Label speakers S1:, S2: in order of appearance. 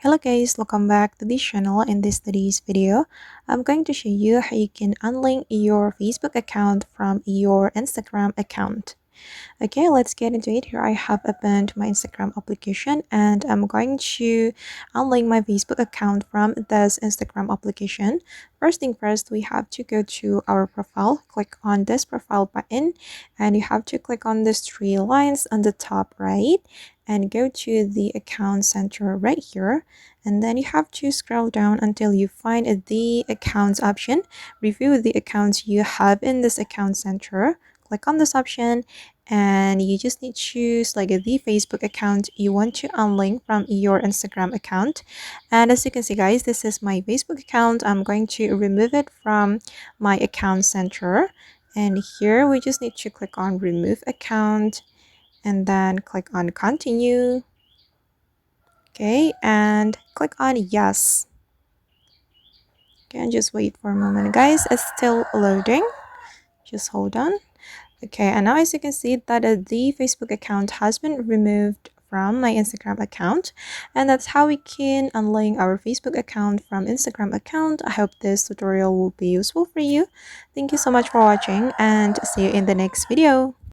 S1: Hello guys, welcome back to this channel. In today's video, I'm going to show you how you can unlink your Facebook account from your Instagram account. Okay, let's get into it. Here I have opened my Instagram application and I'm going to unlink my Facebook account from this Instagram application. First thing first, we have to go to our profile, click on this profile button, and you have to click on these three lines on the top right and go to the account center right here. And then you have to scroll down until you find the accounts option. Review the accounts you have in this account center. Click on this option and you just need to choose like the Facebook account you want to unlink from your Instagram account. And as you can see guys, this is my Facebook account. I'm going to remove it from my account center, and here we just need to click on remove account and then click on continue. Okay, and click on yes. Okay, and just wait for a moment guys, it's still loading, just hold on. Okay, and now as you can see that the Facebook account has been removed from my Instagram account, and that's how we can unlink our Facebook account from Instagram account. I hope this tutorial will be useful for you. Thank you so much for watching and see you in the next video.